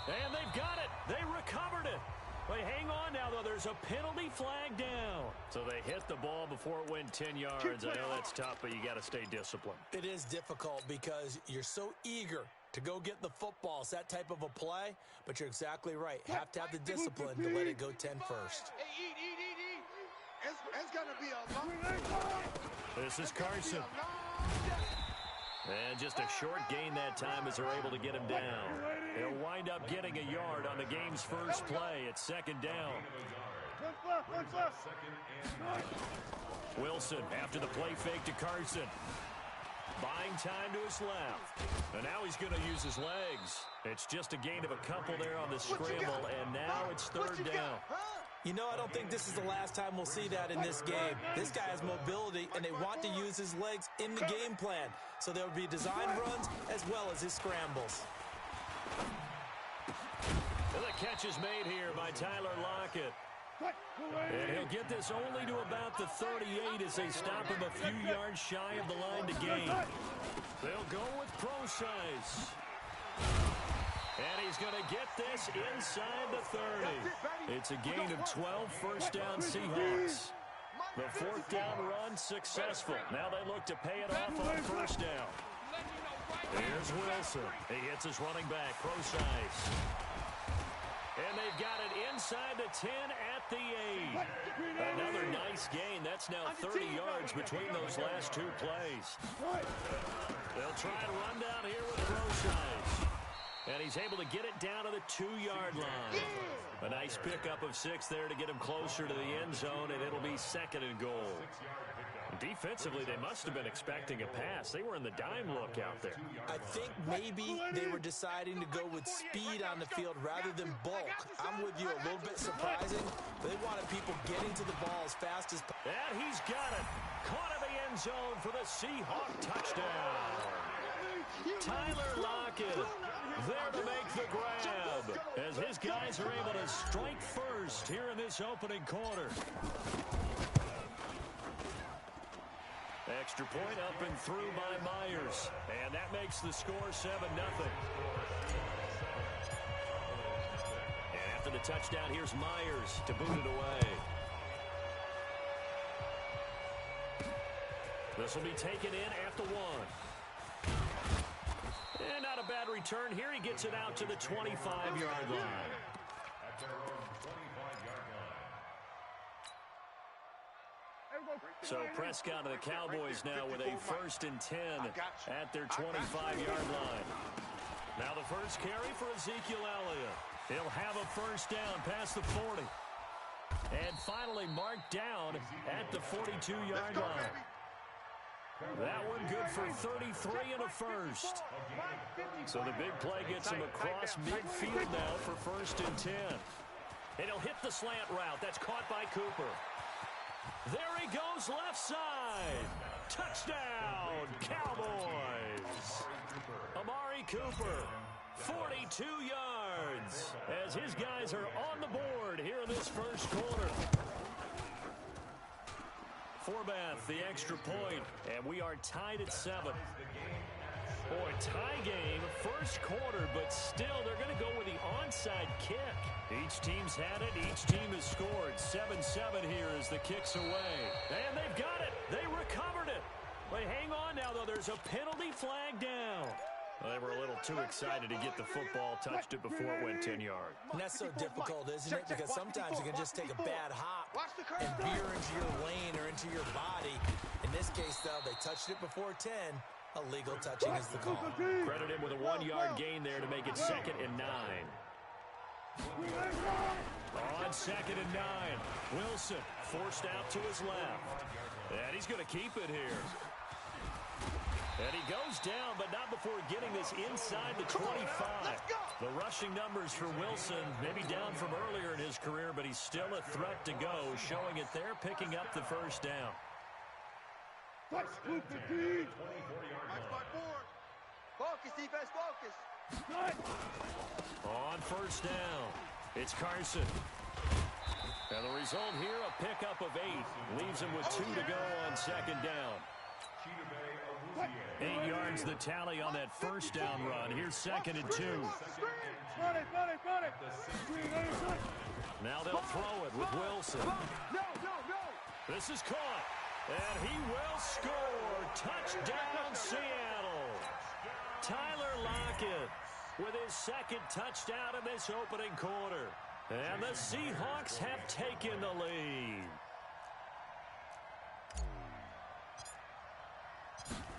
And they've got it. They recovered it. They hang on now, though. There's a penalty flag down. So they hit the ball before it went 10 yards. I know that's tough, but you got to stay disciplined. It is difficult because you're so eager to go get the football. It's that type of a play, but you're exactly right. Have to have the discipline to let it go 10 first. Hey, eat. It's going to be a long. This is Carson. And just a short gain that time as they're able to get him down. He'll wind up getting a yard on the game's first play. It's second down. Wilson after the play fake to Carson. Buying time to his left. And now he's going to use his legs. It's just a gain of a couple there on the scramble, and now it's third down. You know, I don't think this is the last time we'll see that in this game. This guy has mobility, and they want to use his legs in the game plan. So there will be design runs as well as his scrambles. And the catch is made here by Tyler Lockett. And he'll get this only to about the 38 as they stop him a few yards shy of the line to gain. They'll go with pro size. And he's going to get this inside the 30. It's a gain of 12, first down Seahawks. The fourth down run successful. Now they look to pay it off on first down. Here's Wilson. He hits his running back, pro size. And they've got it inside the 10 at the 8. Another nice gain. That's now 30 yards between those last two plays. They'll try and run down here with pro size. And he's able to get it down to the 2-yard line. A nice pickup of 6 there to get him closer to the end zone, and it'll be second and goal. Defensively, they must have been expecting a pass. They were in the dime look out there. I think maybe they were deciding to go with speed on the field rather than bulk. I'm with you, a little bit surprising. But they wanted people getting to the ball as fast as possible. And he's got it. Caught in the end zone for the Seahawk touchdown. Tyler Lockett there to make the grab as his guys are able to strike first here in this opening quarter. Extra point up and through by Myers. And that makes the score 7-0. And after the touchdown, here's Myers to boot it away. This will be taken in at the 1. And not a bad return here. He gets it out to the 25-yard line. So Prescott and the Cowboys now with a 1st and 10 at their 25-yard line. Now the first carry for Ezekiel Elliott. He'll have a first down past the 40. And finally marked down at the 42-yard line. That one good for 33 and a first. So the big play gets him across midfield now for 1st and 10. And he'll hit the slant route. That's caught by Cooper. There he goes left side. Touchdown, Cowboys. Amari Cooper, 42 yards as his guys are on the board here in this first quarter. Forbath, the extra point, and we are tied at 7. Boy, tie game, first quarter, but still they're going to go with the onside kick. Each team's had it. Each team has scored. 7-7 here as the kick's away. And they've got it. They recovered it. They hang on now, though. There's a penalty flag down. Well, they were a little too excited to get the football, touched it before it went 10 yards. And that's so difficult, isn't it? Because sometimes you can just take a bad hop and veer into your lane or into your body. In this case, though, they touched it before 10. Illegal touching is the call. Credit him with a 1-yard gain there to make it 2nd and 9. On 2nd and 9, Wilson forced out to his left. And he's going to keep it here. And he goes down, but not before getting this inside the 25. The rushing numbers for Wilson, maybe down from earlier in his career, but he's still a threat to go, showing it there, picking up the first down. Focus, defense, focus. On first down, it's Carson. And the result here, a pickup of 8. Leaves him with 2 to go on 2nd down. 8 yards the tally on that first down run. Here's 2nd and 2. Now they'll throw it with Wilson. This is caught. And he will score. Touchdown, Seattle. Tyler Lockett with his 2nd touchdown in this opening quarter. And the Seahawks have taken the lead.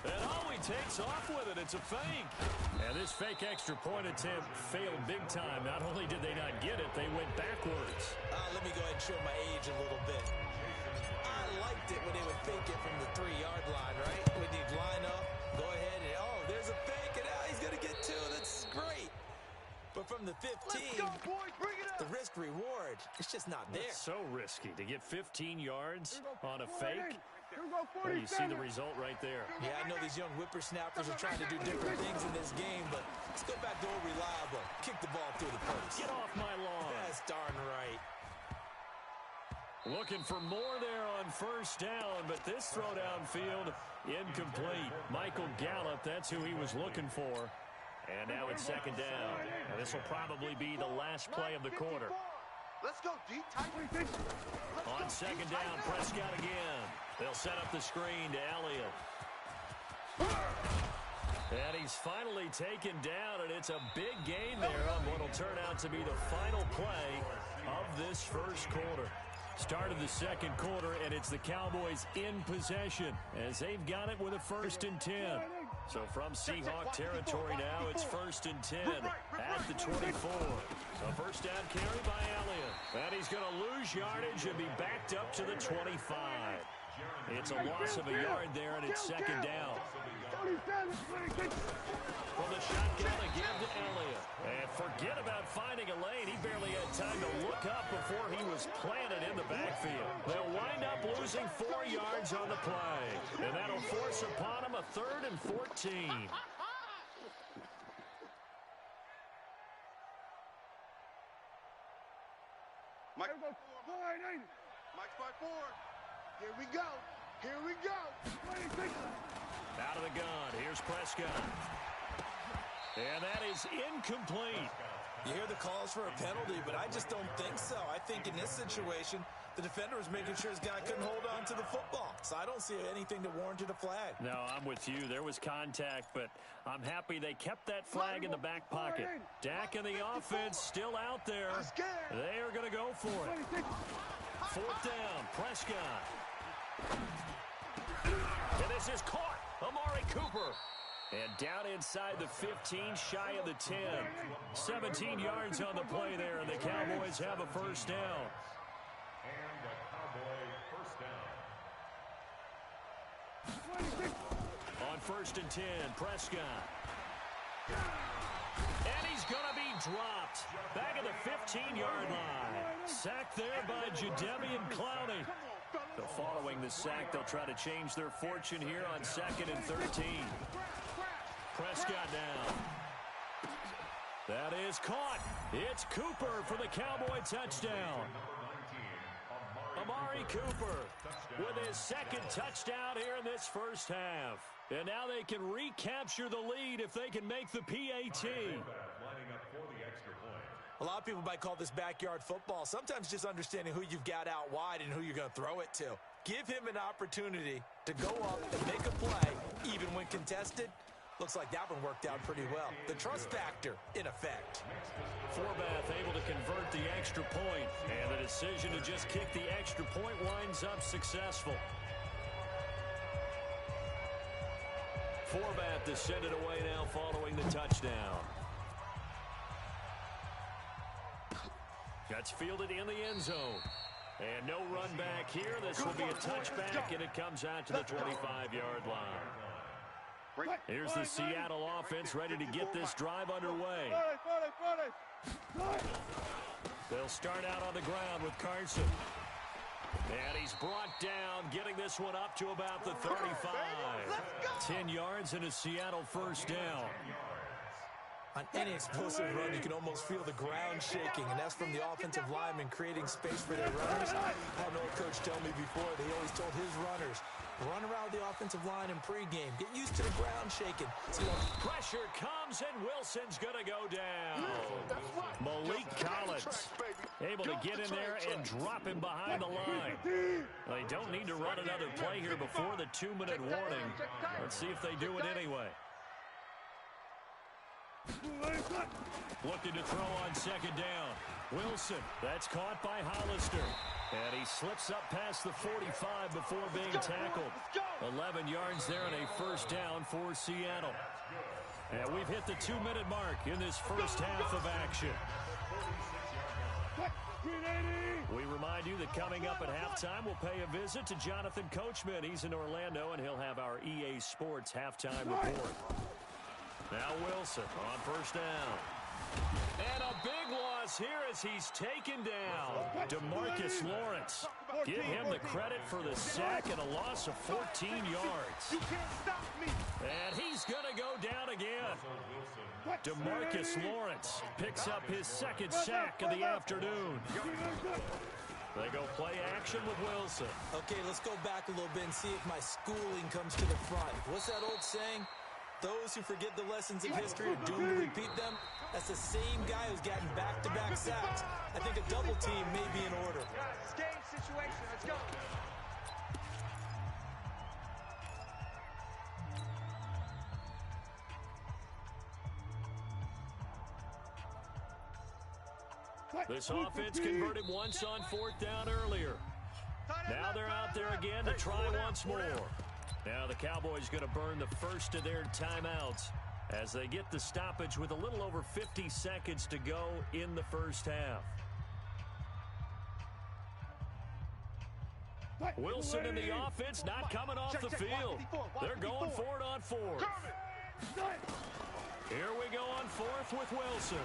And oh, he takes off with it. It's a fake. And this fake extra point attempt failed big time. Not only did they not get it, they went backwards. Let me go ahead and show my age a little bit. I liked it when they would fake it from the 3-yard line, right? When you line up, go ahead and, oh, there's a fake, and now he's going to get 2. That's great. But from the 15, the risk-reward, it's just not there. It's so risky to get 15 yards on a fake. Well, you see the result right there. Yeah, I know these young whippersnappers are trying to do different things in this game, but let's go back to old reliable. Kick the ball through the post. Get off my lawn. That's darn right. Looking for more there on first down, but this throw downfield incomplete. Michael Gallup, that's who he was looking for. And now it's 2nd down. And this will probably be the last play of the quarter. Let's go deep, tight. On 2nd down, Prescott again. They'll set up the screen to Elliott. And he's finally taken down, and it's a big gain there on what will turn out to be the final play of this first quarter. Start of the 2nd quarter, and it's the Cowboys in possession as they've got it with a 1st and 10. So from Seahawk territory now, it's 1st and 10 at the 24. So first down carry by Elliott. And he's going to lose yardage and be backed up to the 25. It's a loss of a yard there, and it's 2nd down. From the shotgun again to Elliott. And forget about finding a lane. He barely had time to look up before he was planted in the backfield. They'll wind up losing 4 yards on the play. And that'll force upon him a 3rd and 14. Mike's by 4. Here we go. Here we go. Out of the gun. Here's Prescott. And that is incomplete. You hear the calls for a penalty, but I just don't think so. I think in this situation, the defender was making sure his guy couldn't hold on to the football. So I don't see anything that warranted a flag. No, I'm with you. There was contact, but I'm happy they kept that flag in the back pocket. Dak and the offense still out there. They are going to go for it. 4th down, Prescott. And this is caught. Amari Cooper. And down inside the 15, shy of the 10. 17 yards on the play there, and the Cowboys have a first down. And the Cowboy first down. On 1st and 10, Prescott. And he's going to be dropped. Back at the 15-yard line. Sacked there by Jadeveon Clowney. So following the sack, they'll try to change their fortune here on 2nd and 13. Prescott down. That is caught. It's Cooper for the Cowboy touchdown. Amari Cooper with his 2nd touchdown here in this first half. And now they can recapture the lead if they can make the PAT. A lot of people might call this backyard football. Sometimes just understanding who you've got out wide and who you're going to throw it to. Give him an opportunity to go up and make a play, even when contested. Looks like that one worked out pretty well. The trust factor, in effect. Forbath able to convert the extra point, and the decision to just kick the extra point winds up successful. Forbath to send it away now following the touchdown. That's fielded in the end zone. And no run back here. This will be a touchback, and it comes out to the 25-yard line. Here's the Seattle offense ready to get this drive underway. They'll start out on the ground with Carson. And he's brought down, getting this one up to about the 35. 10 yards and a Seattle first down. On any explosive run, you can almost feel the ground shaking, and that's from the offensive linemen creating space for their runners. I had an old coach tell me before that he always told his runners, run around the offensive line in pregame. Get used to the ground shaking. So, pressure comes, and Wilson's going to go down. Malik Collins able to get in there and drop him behind the line. They don't need to run another play here before the 2-minute warning. Let's see if they do it anyway. Looking to throw on second down. Wilson, that's caught by Hollister. And he slips up past the 45 before being tackled. 11 yards there and a first down for Seattle. And we've hit the 2-minute mark in this first half of action. We remind you that coming up at halftime, we'll pay a visit to Jonathan Coachman. He's in Orlando, and he'll have our EA Sports halftime report. Now Wilson on first down. And a big loss here as he's taken down. DeMarcus Lawrence. Give him the credit for the sack and a loss of 14 yards. You can't stop me. And he's going to go down again. DeMarcus Lawrence picks up his second sack of the afternoon. They go play action with Wilson. okay, let's go back a little bit and see if my schooling comes to the front. What's that old saying? Those who forget the lessons of history are doomed to repeat them. That's the same guy who's gotten back-to-back sacks. I think a double team may be in order. It's game situation. Let's go. This offense converted once on fourth down earlier. Now they're out there again to try once more. Now the Cowboys going to burn the first of their timeouts as they get the stoppage with a little over 50 seconds to go in the first half. Wilson in the offense not coming off the field. They're going for it on fourth. Here we go on fourth with Wilson.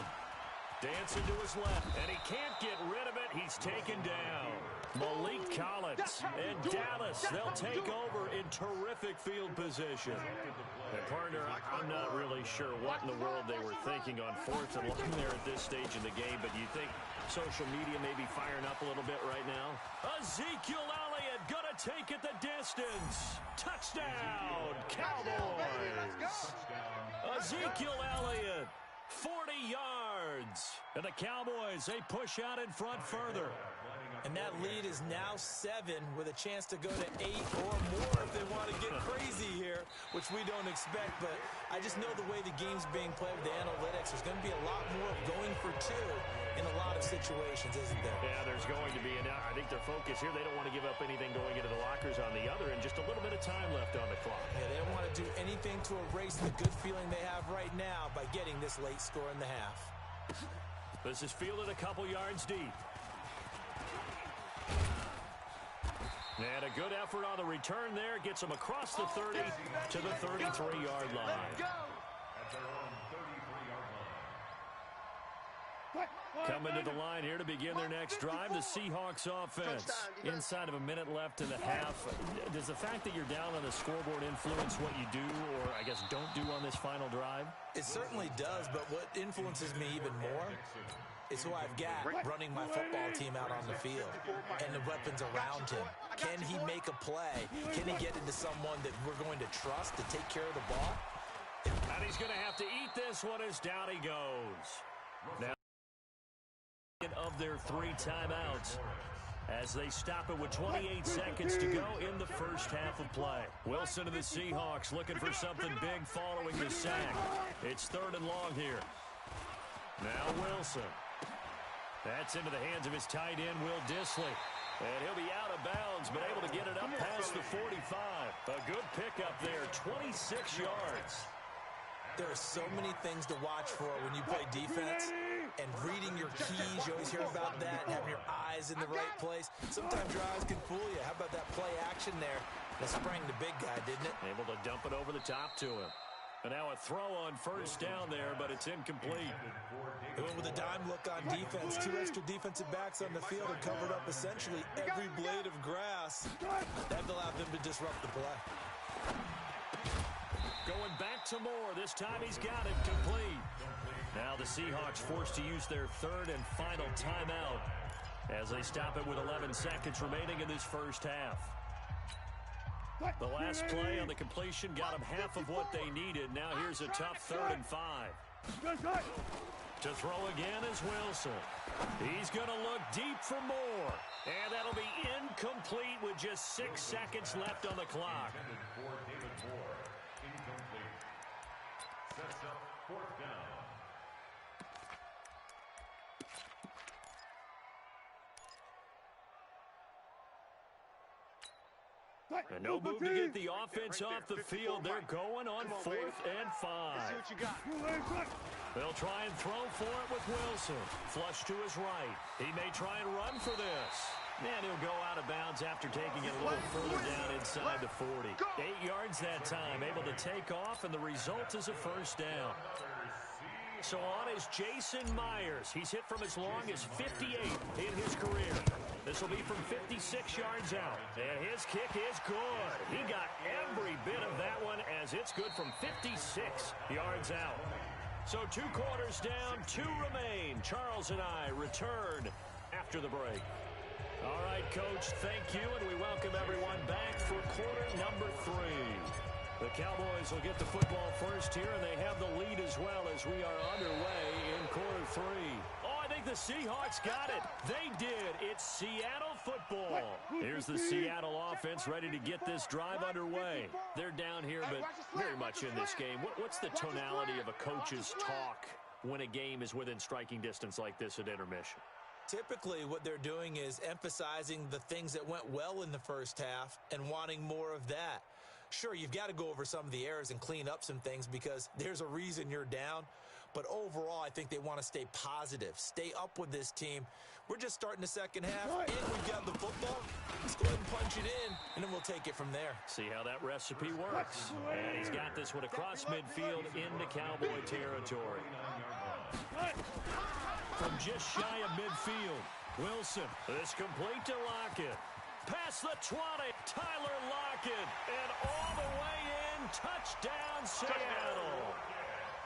Dancing to his left, and he can't get rid of it. He's taken down. Malik Collins and Dallas, they'll take over in terrific field position. And partner, I'm not really sure what in the world they were thinking on fourth and long there at this stage in the game, but do you think social media may be firing up a little bit right now? Ezekiel Elliott gonna take it the distance. Touchdown, Cowboys. Ezekiel Elliott, 40 yards. And the Cowboys, they push out in front further. And that lead is now 7 with a chance to go to 8 or more if they want to get crazy here, which we don't expect. But I just know the way the game's being played with the analytics, there's going to be a lot more of going for 2 in a lot of situations, isn't there? Yeah, there's going to be. And I think their focus here, they don't want to give up anything going into the lockers on the other, and just a little bit of time left on the clock. Yeah, they don't want to do anything to erase the good feeling they have right now by getting this late score in the half. This is fielded a couple yards deep. And a good effort on the return there. Gets him across the 30 to the 33-yard line. Coming to the line here to begin their next drive, the Seahawks offense. Inside of a minute left in the half. Does the fact that you're down on the scoreboard influence what you do, or I guess don't do on this final drive? It certainly does, but what influences me even more is who I've got running my football team out on the field and the weapons around him. Can he make a play? Can he get into someone that we're going to trust to take care of the ball? And he's going to have to eat this one as down he goes. Now, of their 3 timeouts as they stop it with 28 seconds to go in the first half of play. Wilson and the Seahawks looking for something big following the sack. It's 3rd and long here. Now Wilson. That's into the hands of his tight end, Will Dissly. And he'll be out of bounds, but able to get it up past the 45. A good pickup there, 26 yards. There are so many things to watch for when you play defense. And reading your keys, you always hear about that, and having your eyes in the right place. Sometimes your eyes can fool you. How about that play action there? That sprang the big guy, didn't it? Able to dump it over the top to him. And now a throw on first down there, but it's incomplete. They went with a dime look on defense. 2 extra defensive backs on the field and covered up essentially every blade of grass. That allowed them to disrupt the play. Going back to Moore. This time he's got it complete. Now the Seahawks forced to use their third and final timeout as they stop it with 11 seconds remaining in this first half. The last play on the completion got them half of what they needed. Now here's a tough 3rd and 5. To throw again is Wilson. He's going to look deep for Moore. And that'll be incomplete with just 6 seconds left on the clock. Sets up 4th down. And no move to get the offense off the field. They're going on 4th and 5. See what you got. They'll try and throw for it with Wilson. Flush to his right. He may try and run for this. And he'll go out of bounds after taking it a little further down inside the 40. 8 yards that time, able to take off, and the result is a first down. So on is Jason Myers. He's hit from as long as 58 in his career. This will be from 56 yards out. And his kick is good. He got every bit of that one as it's good from 56 yards out. So 2 quarters down, 2 remain. Charles and I return after the break. All right, Coach, thank you, and we welcome everyone back for quarter number 3. The Cowboys will get the football first here, and they have the lead as well as we are underway in quarter 3. Oh, I think the Seahawks got it. They did. It's Seattle football. Here's the Seattle offense ready to get this drive underway. They're down here, but very much in this game. What's the tonality of a coach's talk when a game is within striking distance like this at intermission? Typically, what they're doing is emphasizing the things that went well in the first half and wanting more of that. Sure, you've got to go over some of the errors and clean up some things because there's a reason you're down. But overall, I think they want to stay positive, stay up with this team. We're just starting the second half, and we've got the football. Let's go ahead and punch it in, and then we'll take it from there. See how that recipe works. And he's got this one across midfield into Cowboy territory. From just shy of midfield, Wilson. This complete to Lockett. Past the 20, Tyler Lockett. And all the way in, touchdown Seattle.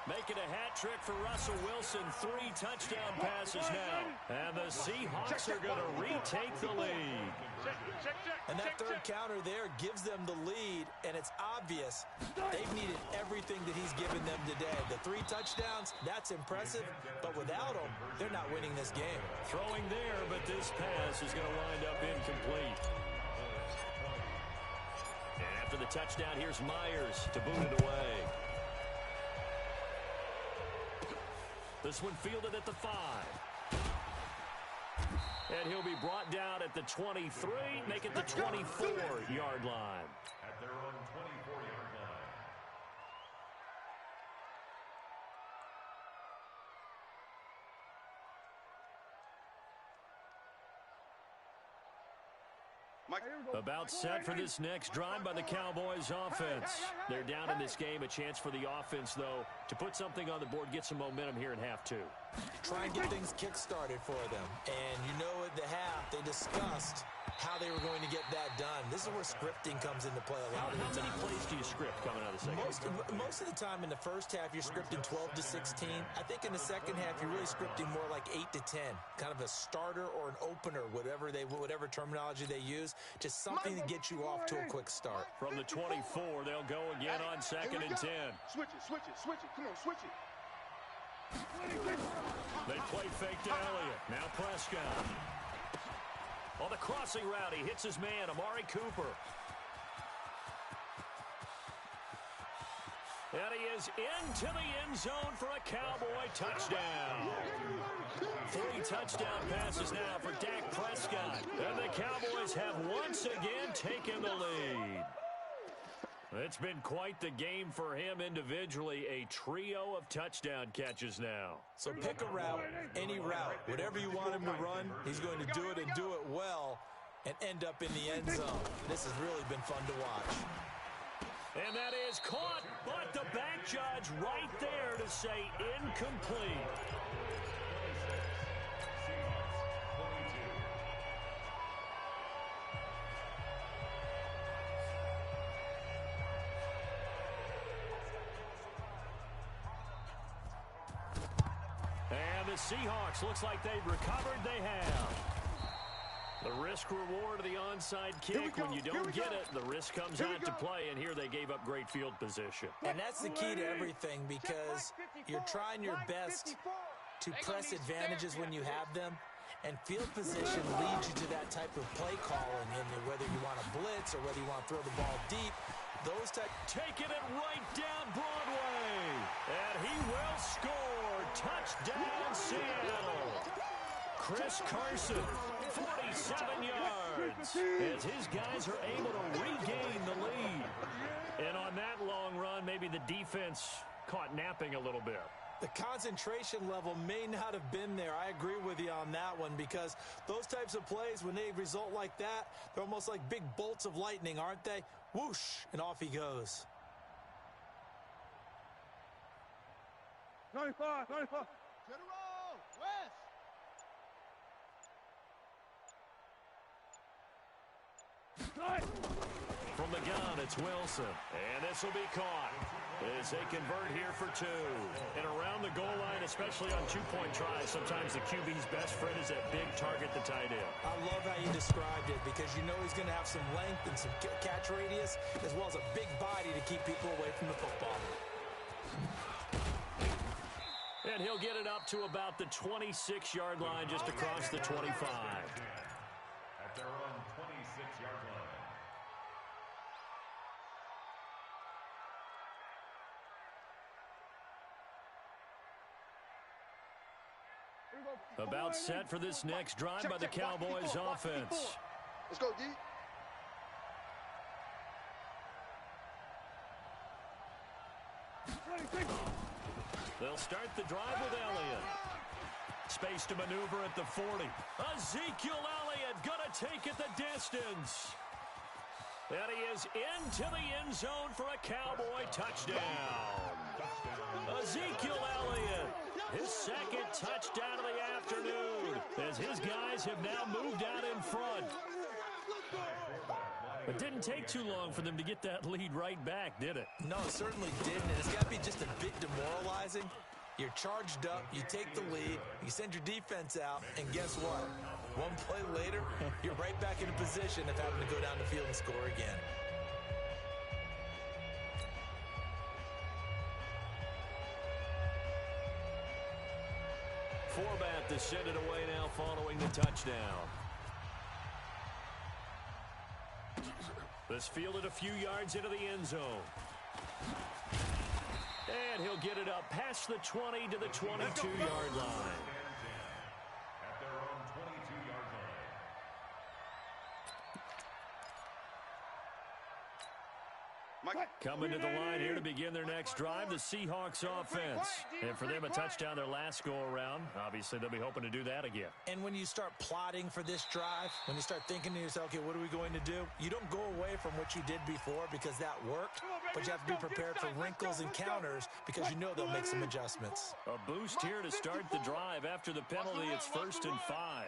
Making a hat trick for Russell Wilson. 3 touchdown passes now. And the Seahawks are going to retake the lead. And that third counter there gives them the lead, and it's obvious they've needed everything that he's given them today. The 3 touchdowns, that's impressive, but without them, they're not winning this game. Throwing there, but this pass is going to wind up incomplete. And after the touchdown, here's Myers to boot it away. This one fielded at the 5. And he'll be brought down at the 23, make it the 24-yard line. At their own 24-yard line. About set for this next drive by the Cowboys offense. They're down in this game. A chance for the offense, though, to put something on the board, get some momentum here in half 2. Try and get things kick-started for them. And you know at the half, they discussed how they were going to get that done. This is where scripting comes into play a lot of the time. How many plays do you script coming out of the second? Most of the time in the first half, you're scripting 12 to 16. I think in the second half, you're really scripting more like 8 to 10. Kind of a starter or an opener, whatever terminology they use. Just something to get you off to a quick start. From the 24, they'll go again on 2nd and 10. Switch it. Come on, switch it. They play fake to Elliott. Now Prescott. On the crossing route, he hits his man, Amari Cooper. And he is into the end zone for a Cowboy touchdown. 3 touchdown passes now for Dak Prescott. And the Cowboys have once again taken the lead. It's been quite the game for him individually. A trio of touchdown catches now. So pick a route, any route. Whatever you want him to run, he's going to do it and do it well and end up in the end zone. This has really been fun to watch. And that is caught, but the back judge right there to say incomplete. the Seahawks. Looks like they've recovered. They have. The risk reward of the onside kick. When you don't get it, the risk comes out to play, and here they gave up great field position. And that's the key to everything, because you're trying your best to press advantages when you have them, and field position leads you to that type of play calling, and whether you want to blitz or whether you want to throw the ball deep, those type. Taking it right down Broadway, and he will score. Touchdown, Seattle. Chris Carson, 47 yards, as his guys are able to regain the lead. And on that long run, maybe the defense caught napping a little bit. The concentration level may not have been there. I agree with you on that one, because those types of plays, when they result like that, they're almost like big bolts of lightning, aren't they? Whoosh, and off he goes. 95. General, West. From the gun, it's Wilson. And this will be caught as they convert here for two. And around the goal line, especially on two-point tries, sometimes the QB's best friend is that big target, the tight end. I love how you described it, because you know he's going to have some length and some catch radius, as well as a big body to keep people away from the football. And he'll get it up to about the 26-yard line, just across the 25. At their own 26-yard line. About set for this next drive by the Cowboys offense. Let's go, D. They'll start the drive with Elliott. Space to maneuver at the 40. Ezekiel Elliott gonna take it the distance. And he is into the end zone for a Cowboy touchdown. Ezekiel Elliott, his second touchdown of the afternoon, as his guys have now moved out in front. It didn't take too long for them to get that lead right back, did it? No, it certainly didn't, and it's got to be just a bit demoralizing. You're charged up, you take the lead, you send your defense out, and guess what? One play later, you're right back in a position of having to go down the field and score again. Forbat to send it away now following the touchdown. This fielded a few yards into the end zone. And he'll get it up past the 20 to the 22-yard line. At their own 22-yard line. Coming to the line here to begin their next drive, the Seahawks offense. And for them, a touchdown their last go-around. Obviously, they'll be hoping to do that again. And when you start plotting for this drive, when you start thinking to yourself, okay, what are we going to do? You don't go away from what you did before because that worked, but you have to be prepared for wrinkles and counters because you know they'll make some adjustments. A boost here to start the drive. After the penalty, it's 1st and 5.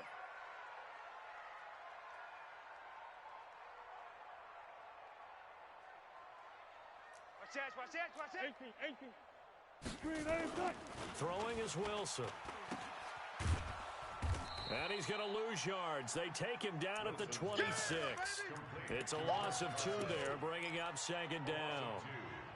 Throwing is Wilson. And he's going to lose yards. They take him down at the 26. It's a loss of 2 there, bringing up 2nd down.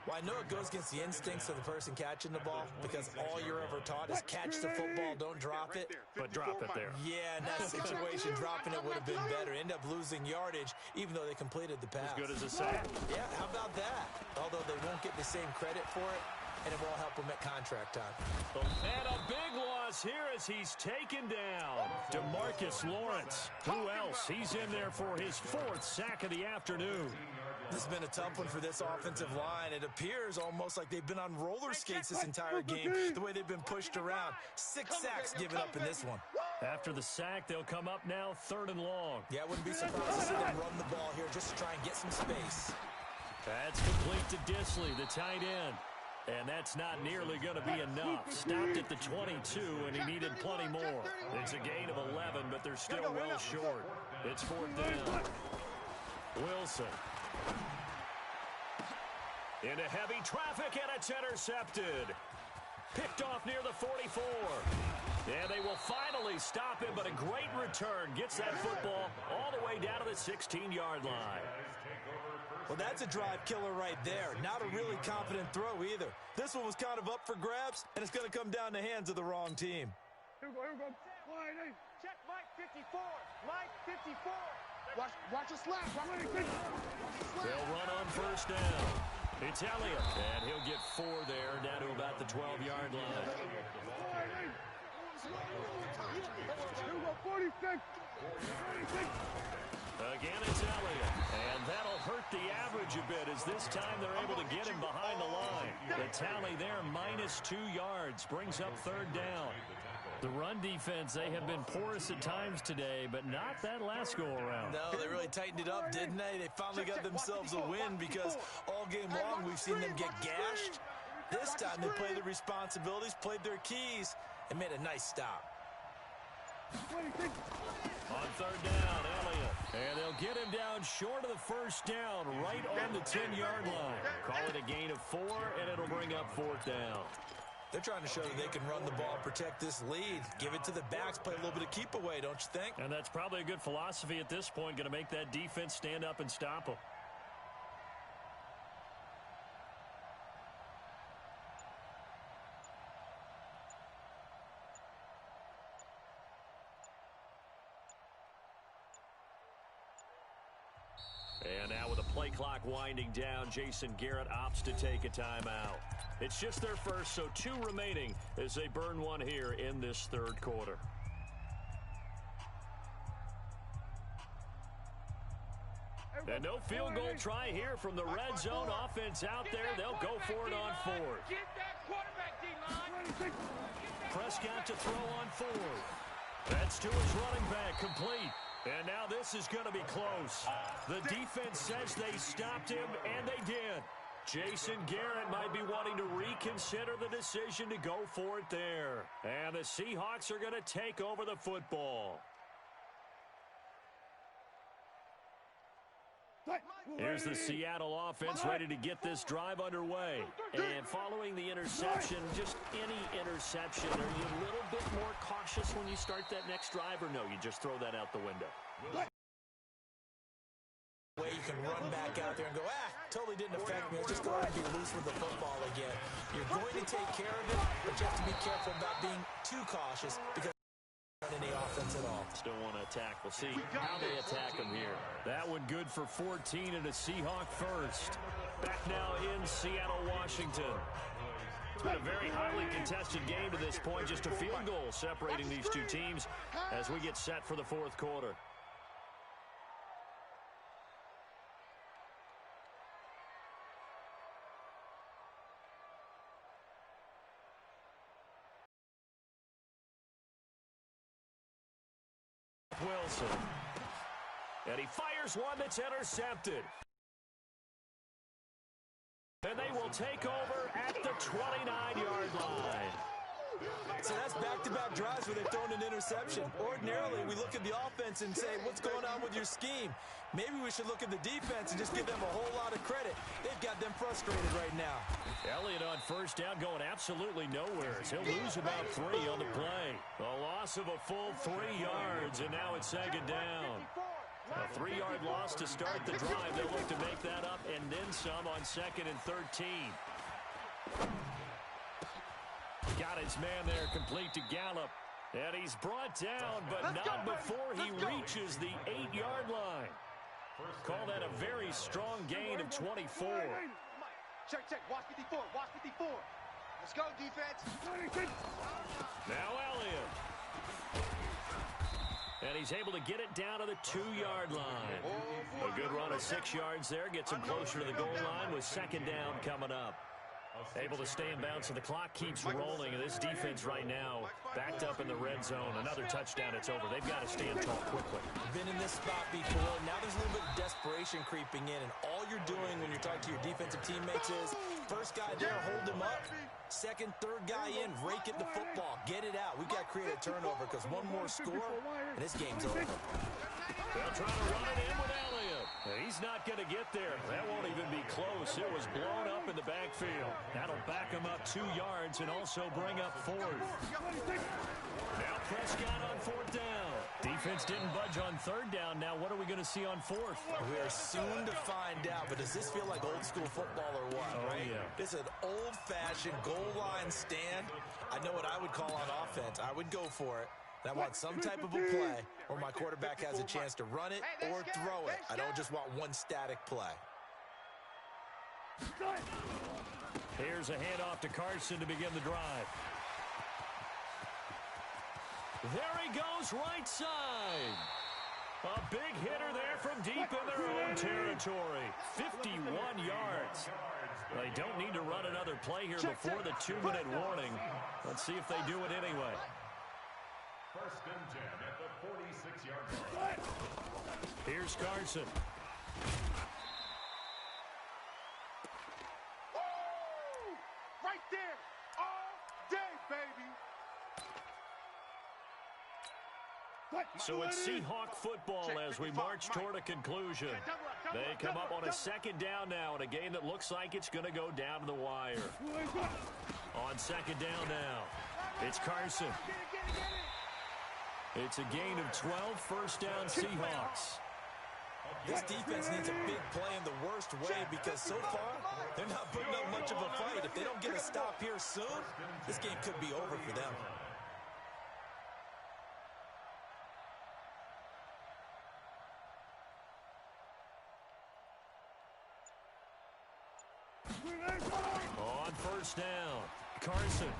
Well, I know it goes against the instincts of the person catching the ball because all you're ever taught is catch the football, don't drop it. But drop it there. Yeah, in that situation, dropping it would have been better. End up losing yardage, even though they completed the pass. As good as a sack. Yeah, how about that? Although they won't get the same credit for it, and it won't help them at contract time. And a big loss here as he's taken down. DeMarcus Lawrence. Who else? He's in there for his 4th sack of the afternoon. This has been a tough one for this offensive line. It appears almost like they've been on roller skates this entire game, the way they've been pushed around. 6 sacks given up in this one. After the sack, they'll come up now 3rd and long. Yeah, I wouldn't be surprised to see them run the ball here just to try and get some space. That's complete to Disley, the tight end. And that's not nearly going to be enough. Stopped at the 22, and he needed plenty more. It's a gain of 11, but they're still well short. It's 4th down. Wilson. Into heavy traffic, and it's intercepted. Picked off near the 44. And they will finally stop him, but a great return. Gets that football all the way down to the 16-yard line. Well, that's a drive killer right there. Not a really confident throw either. This one was kind of up for grabs, and it's going to come down the hands of the wrong team. Here we go. Check Mike 54. Mike 54. Watch the slap. They'll run on first down. It's Elliott, and he'll get 4 there, down to about the 12-yard line. Here we go, 46. Again, it's Elliott, and that'll hurt the average a bit as this time they're able to get him behind the line. The tally there, -2 yards, brings up third down. The run defense, they have been porous at times today, but not that last go-around. No, they really tightened it up, didn't they? They finally got themselves a win because all game long we've seen them get gashed. This time they played their responsibilities, played their keys, and made a nice stop. On third down, Elliott. And they'll get him down short of the first down, right on the 10-yard line. Call it a gain of 4, and it'll bring up fourth down. They're trying to show that they can run the ball, protect this lead, give it to the backs, play a little bit of keep away, don't you think? And that's probably a good philosophy at this point, going to make that defense stand up and stop them. And now with the play clock winding down, Jason Garrett opts to take a timeout. It's just their first, so 2 remaining as they burn one here in this third quarter. And no field goal try here from the red zone offense out there. They'll go for it on 4th. Get that quarterback, D-line. Prescott to throw on 4th. That's to his running back, complete. And now this is going to be close. The defense says they stopped him, and they did. Jason Garrett might be wanting to reconsider the decision to go for it there. And the Seahawks are going to take over the football. Here's the Seattle offense ready to get this drive underway. And following the interception, just any interception, are you a little bit more cautious when you start that next drive, or no, you just throw that out the window? Way you can run back out there and go, totally didn't affect me. Let's just go ahead and be loose with the football again. You're going to take care of it, but you have to be careful about being too cautious because any offense at all. Still want to attack. We'll see how they attack him here. That one good for 14 and a Seahawk first. Back now in Seattle, Washington. It's been a very highly contested game to this point. Just a field goal separating these two teams as we get set for the fourth quarter. Wilson. And he fires one that's intercepted. And they will take over at the 29-yard line. So that's back-to-back drives where they've thrown an interception. Ordinarily, we look at the offense and say, what's going on with your scheme? Maybe we should look at the defense and just give them a whole lot of credit. They've got them frustrated right now. Elliott on first down going absolutely nowhere. He'll lose about 3 on the play. A loss of a full 3 yards, and now it's second down. A 3-yard loss to start the drive. They'll look to make that up and then some on 2nd and 13. Got his man there, complete to Gallup. And he's brought down, but not before he reaches the 8-yard line. Call that a very strong gain of 24. Check. Watch 54. Watch 54. Let's go, defense. Now Elliott. And he's able to get it down to the 2-yard line. A good run of 6 yards there. Gets him closer to the goal line with second down coming up. Able to stay in bounds, so the clock keeps rolling. And this defense right now backed up in the red zone. Another touchdown, it's over. They've got to stand tall quickly. Been in this spot before. Now there's a little bit of desperation creeping in. And all you're doing when you're talking to your defensive teammates is, first guy there, hold him up. Second, third guy in, rake at the football. Get it out. We've got to create a turnover because one more score, and this game's over. They'll try to run it in with Elliott. He's not going to get there. That won't even be close. It was blown up in the backfield. That'll back him up 2 yards and also bring up 4th. Now Prescott on 4th down. Defense didn't budge on 3rd down. Now what are we going to see on 4th? We are soon to find out, but does this feel like old school football or what? Oh, right? yeah. This is an old-fashioned goal line stand. I know what I would call on offense. I would go for it. And I want some type of a play where my quarterback has a chance to run it or throw it. I don't just want one static play. Here's a handoff to Carson to begin the drive. There he goes, right side. A big hitter there from deep in their own territory. 51 yards. They don't need to run another play here before the 2-minute warning. Let's see if they do it anyway. 1st and 10 at the 46-yard line. Here's Carson. Woo! Right there. All day, baby. So it's Seahawk football as we march toward a conclusion. They come up on a 2nd down now in a game that looks like it's going to go down to the wire. On 2nd down now, it's Carson. It's a gain of 12, 1st down Seahawks. This defense needs a big play in the worst way because so far they're not putting up much of a fight. If they don't get a stop here soon, this game could be over for them. On 1st down, Carson.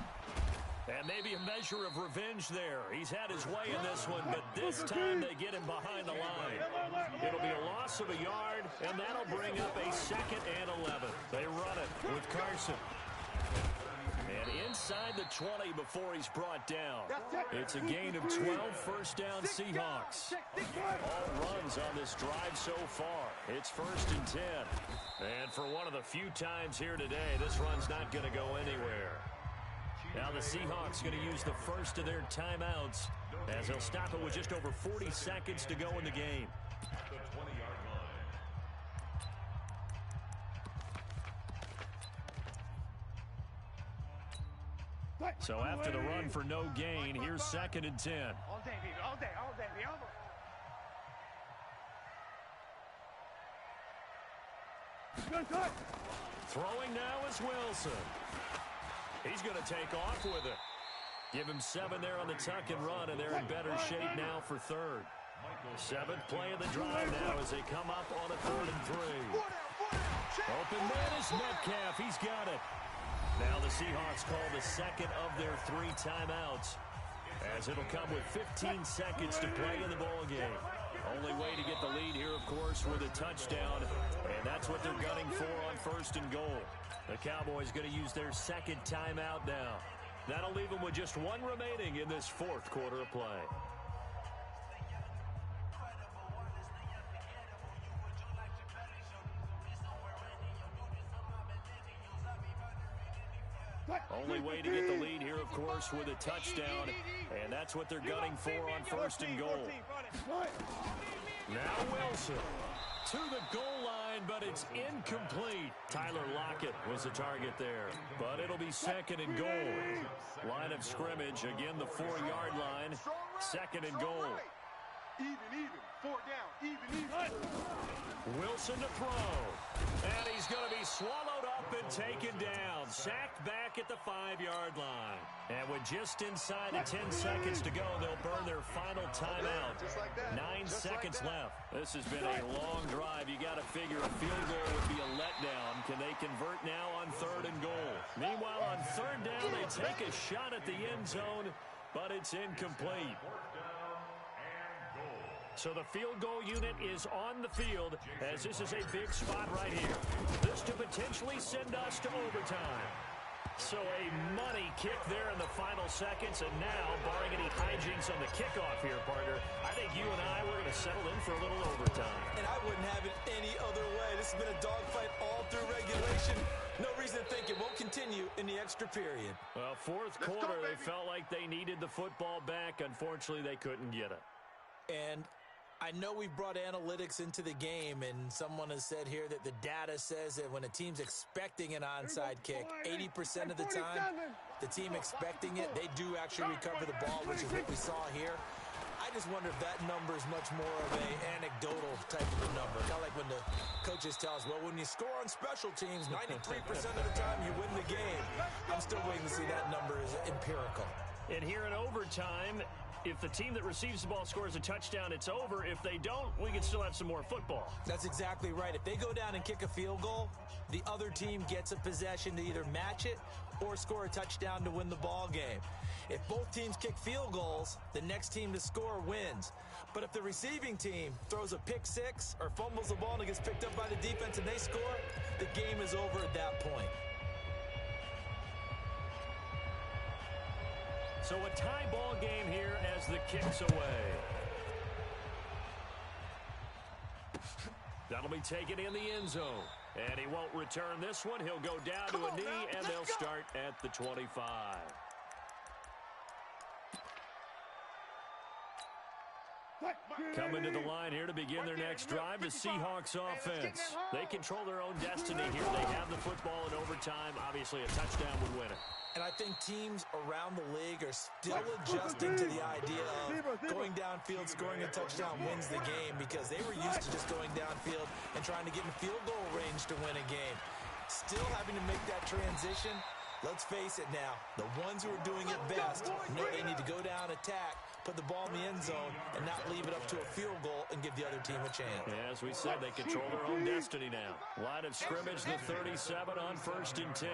And maybe a measure of revenge there. He's had his way in this one, but this time they get him behind the line. It'll be a loss of a yard, and that'll bring up a 2nd and 11. They run it with Carson. And inside the 20 before he's brought down. It's a gain of 12, 1st down Seahawks. All runs on this drive so far. It's 1st and 10. And for one of the few times here today, this run's not going to go anywhere. Now the Seahawks going to use the first of their timeouts as they'll stop it with just over 40 seconds to go in the game. The 20-yard line. So after the run for no gain, here's 2nd and 10. All day, baby. All day, all day, baby. Throwing now is Wilson. He's going to take off with it. Give him 7 there on the tuck and run, and they're in better shape now for 3rd. 7th play of the drive now as they come up on a 3rd and 3. Open man is Metcalf. He's got it. Now the Seahawks call the 2nd of their 3 timeouts, as it'll come with 15 seconds to play in the ballgame. Only way to get the lead here, of course, with a touchdown, and that's what they're gunning for on 1st and goal. The Cowboys going to use their 2nd timeout now. That'll leave them with just 1 remaining in this 4th quarter of play. Only way to get the lead here, of course, with a touchdown, and that's what they're gunning for on 1st and goal. Now Wilson to the goal line, but it's incomplete. Tyler Lockett was the target there, but it'll be 2nd and goal. Line of scrimmage, again the 4-yard line, 2nd and goal. Even. 4 down. Even. Wilson to throw, and he's going to be swallowed up and taken down. Sacked back at the 5-yard line. And with just inside of 10 seconds to go, they'll burn their final timeout. 9 seconds left. This has been a long drive. You got to figure a field goal would be a letdown. Can they convert now on 3rd and goal? Meanwhile, on 3rd down, they take a shot at the end zone, but it's incomplete. So the field goal unit is on the field, as this is a big spot right here. This to potentially send us to overtime. So a money kick there in the final seconds, and now, barring any hijinks on the kickoff here, partner, I think you and I were going to settle in for a little overtime. And I wouldn't have it any other way. This has been a dogfight all through regulation. No reason to think it won't continue in the extra period. Well, 4th quarter, they felt like they needed the football back. Unfortunately, they couldn't get it. And I know we've brought analytics into the game, and someone has said here that the data says that when a team's expecting an onside kick, 80% of the time, the team expecting it, they do actually recover the ball, which is what we saw here. I just wonder if that number is much more of an anecdotal type of a number. Kind of like when the coaches tell us, well, when you score on special teams, 93% of the time you win the game. I'm still waiting to see that number is empirical. And here in overtime, if the team that receives the ball scores a touchdown, it's over. If they don't, we can still have some more football. That's exactly right. If they go down and kick a field goal, the other team gets a possession to either match it or score a touchdown to win the ball game. If both teams kick field goals, the next team to score wins. But if the receiving team throws a pick six or fumbles the ball and it gets picked up by the defense and they score, the game is over at that point. So a tie ball game here as the kick's away. That'll be taken in the end zone. And he won't return this one. He'll go down to a knee, and they'll start at the 25. Coming to the line here to begin their next drive, the Seahawks offense. They control their own destiny here. They have the football in overtime. Obviously, a touchdown would win it. And I think teams around the league are still adjusting to the idea of going downfield, scoring a touchdown wins the game, because they were used to just going downfield and trying to get in field goal range to win a game. Still having to make that transition. Let's face it now, the ones who are doing it best know they need to go down, attack, put the ball in the end zone, and not leave it up to a field goal and give the other team a chance. Yeah, as we said, they control their own destiny now. Line of scrimmage, the 37 on 1st and 10.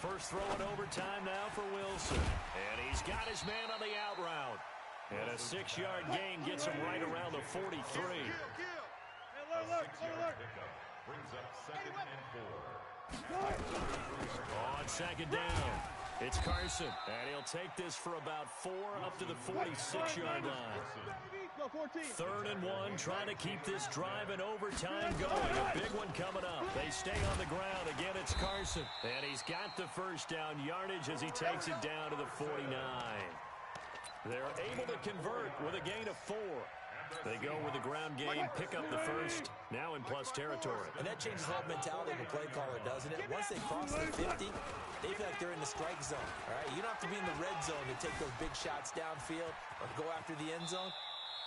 First throw in overtime now for Wilson. And he's got his man on the out route. And a 6-yard gain gets him right around the 43. Brings up 2nd and 4. On 2nd down, it's Carson. And he'll take this for about 4 up to the 46-yard line. 3rd and 1, trying to keep this drive in overtime going. A big one coming up. They stay on the ground. Again, it's Carson. And he's got the first down yardage as he takes it down to the 49. They're able to convert with a gain of 4. They go with the ground game, pick up the first, now in plus territory. And that changes the whole mentality of a play caller, doesn't it? Once they cross the 50, they feel like they're in the strike zone. All right, you don't have to be in the red zone to take those big shots downfield or go after the end zone.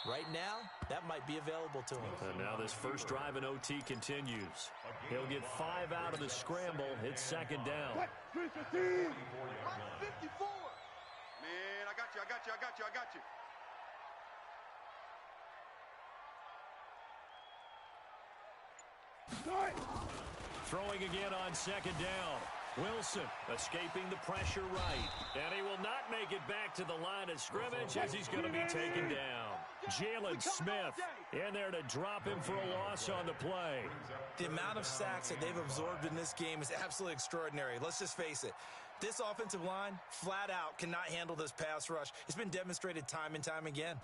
Right now, that might be available to him. And now this first drive in OT continues. He'll get 5 out of the scramble. It's 2nd down. 54. Man, I got you. Throwing again on 2nd down. Wilson escaping the pressure right. And he will not make it back to the line of scrimmage as he's going to be taken down. Jalen Smith in there to drop him for a loss on the play. The amount of sacks that they've absorbed in this game is absolutely extraordinary. Let's just face it. This offensive line, flat out, cannot handle this pass rush. It's been demonstrated time and time again.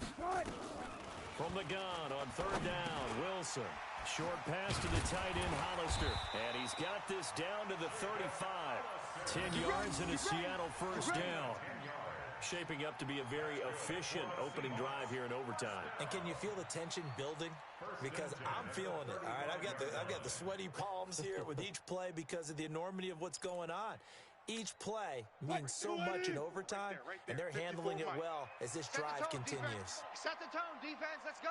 From the gun on 3rd down, Wilson. Short pass to the tight end, Hollister. And he's got this down to the 35. 10 yards and a Seattle first down. Shaping up to be a very efficient opening drive here in overtime. And can you feel the tension building? Because I'm feeling it. All right, I've got the sweaty palms here with each play because of the enormity of what's going on. Each play means so much in overtime, and they're handling it well as this drive continues. Set the tone, defense. Let's go.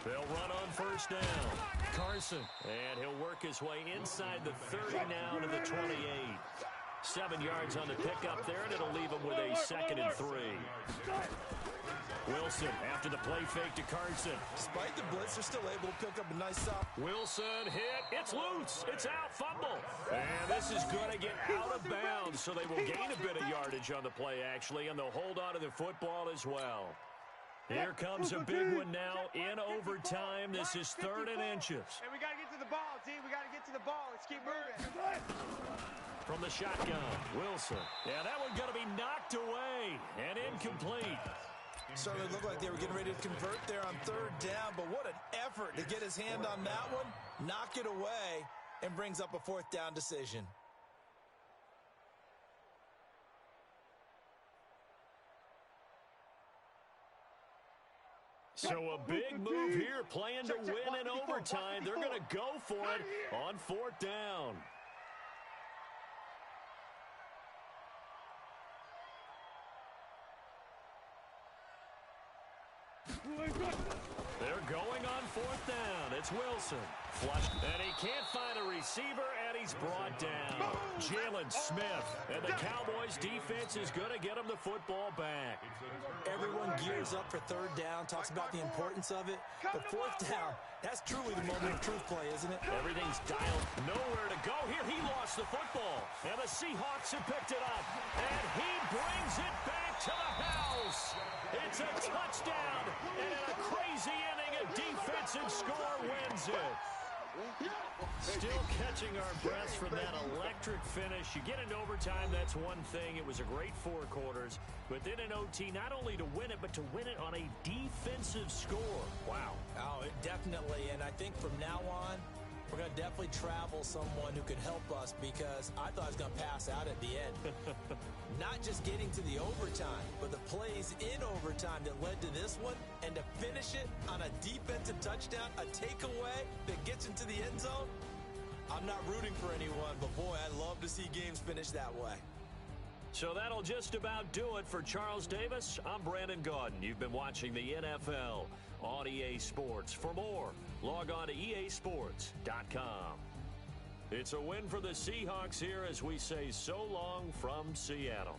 They'll run on 1st down. Carson, and he'll work his way inside the 30 now to the 28. 7 yards on the pickup there, and it'll leave him with a 2nd and 3. Wilson after the play fake to Carson. Despite the blitz, they're still able to pick up a nice stop. Wilson hit. It's loose. It's out. Fumble. And this is going to get out of bounds, so they will gain a bit of yardage on the play, actually, and they'll hold on to the football as well. Here comes a big one now in overtime. This is 3rd and inches. Hey, we got to get to the ball, D. We got to get to the ball. Let's keep moving. From the shotgun, Wilson. Yeah, that one going to be knocked away and incomplete. Certainly looked like they were getting ready to convert there on 3rd down, but what an effort to get his hand on that one, knock it away, and brings up a 4th down decision. So a big move here, playing to win in overtime. They're going to go for it on 4th down. They're going on 4th down. It's Wilson. Flushed. And he can't find a receiver, and he's brought down. Jalen Smith. And the Cowboys' defense is going to get him the football back. Everyone gears up for 3rd down, talks about the importance of it. But 4th down, that's truly the moment of truth play, isn't it? Everything's dialed. Nowhere to go. Here he lost the football. And the Seahawks have picked it up. And he brings it back to the house. It's a touchdown. And in a crazy inning, a defensive score wins it. Still catching our breaths from that electric finish. You get into overtime, that's one thing. It was a great 4 quarters. But then in OT, not only to win it, but to win it on a defensive score. Wow. Oh, definitely. And I think from now on, we're going to definitely travel someone who could help us, because I thought I was going to pass out at the end. Not just getting to the overtime, but the plays in overtime that led to this one, and to finish it on a defensive touchdown, a takeaway that gets into the end zone. I'm not rooting for anyone, but boy, I'd love to see games finish that way. So that'll just about do it for Charles Davis. I'm Brandon Gaudin. You've been watching the NFL on EA Sports. For more, log on to easports.com. It's a win for the Seahawks here as we say so long from Seattle.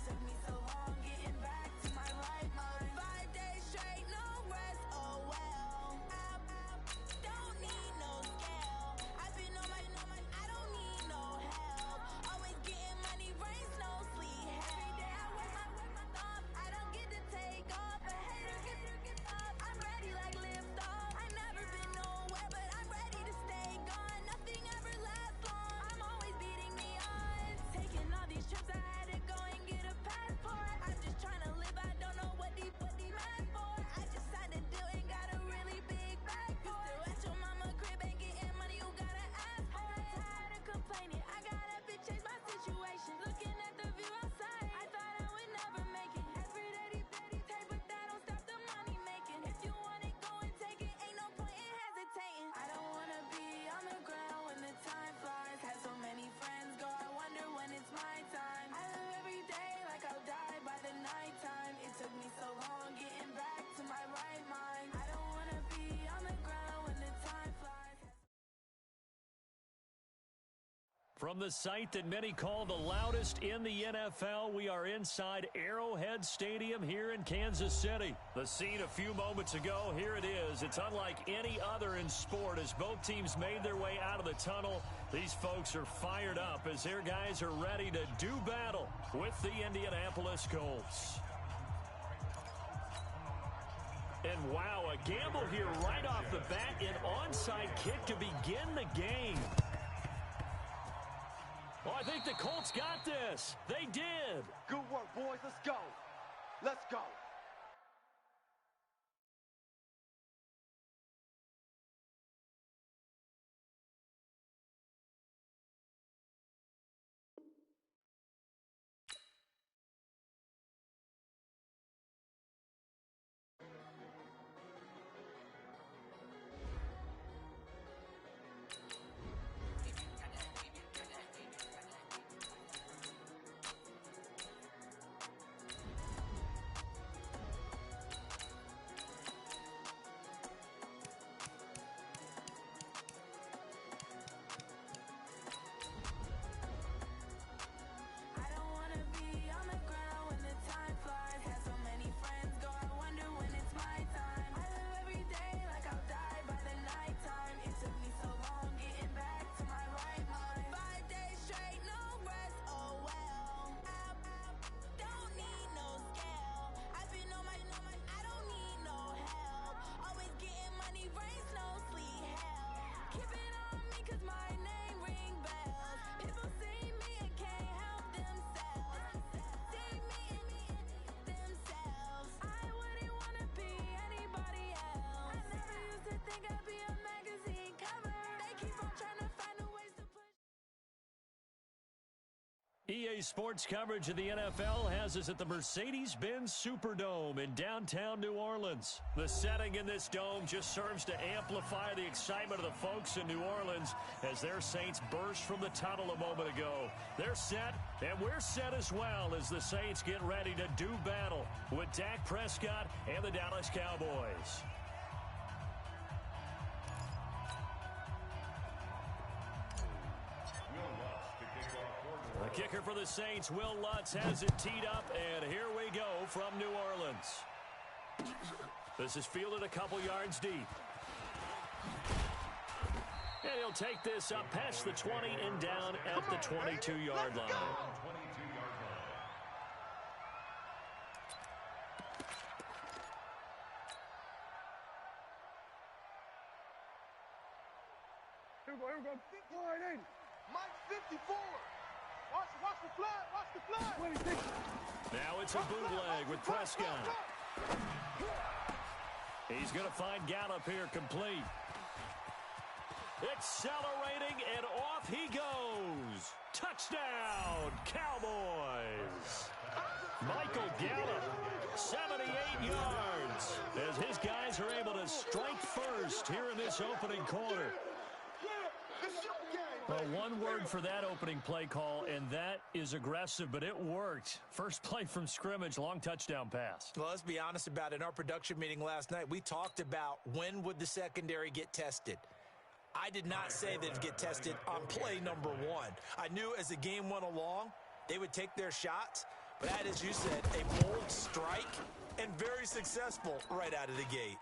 Took me so long getting From the site that many call the loudest in the NFL, we are inside Arrowhead Stadium here in Kansas City. The scene a few moments ago, here it is. It's unlike any other in sport as both teams made their way out of the tunnel. These folks are fired up as their guys are ready to do battle with the Indianapolis Colts. And wow, a gamble here right off the bat, an onside kick to begin the game. Well, I think the Colts got this. They did. Good work, boys. Let's go. Let's go. EA Sports coverage of the NFL has us at the Mercedes-Benz Superdome in downtown New Orleans. The setting in this dome just serves to amplify the excitement of the folks in New Orleans as their Saints burst from the tunnel a moment ago. They're set, and we're set as well as the Saints get ready to do battle with Dak Prescott and the Dallas Cowboys. The kicker for the Saints, Will Lutz, has it teed up, and here we go from New Orleans. This is fielded a couple yards deep. And he'll take this up past the 20 and down at the 22-yard line. Here we go. Wide in. Mike 54. Watch the flag, watch the flag. Now it's a bootleg with Prescott. He's going to find Gallup here complete. Accelerating, and off he goes. Touchdown, Cowboys. Michael Gallup, 78 yards, as his guys are able to strike first here in this opening quarter. Well, one word for that opening play call, and that is aggressive, but it worked. First play from scrimmage, long touchdown pass. Well, let's be honest about it. In our production meeting last night, we talked about when would the secondary get tested. I did not say that it'd get tested on play number one. I knew as the game went along, they would take their shots, but that, as you said, a bold strike and very successful right out of the gate.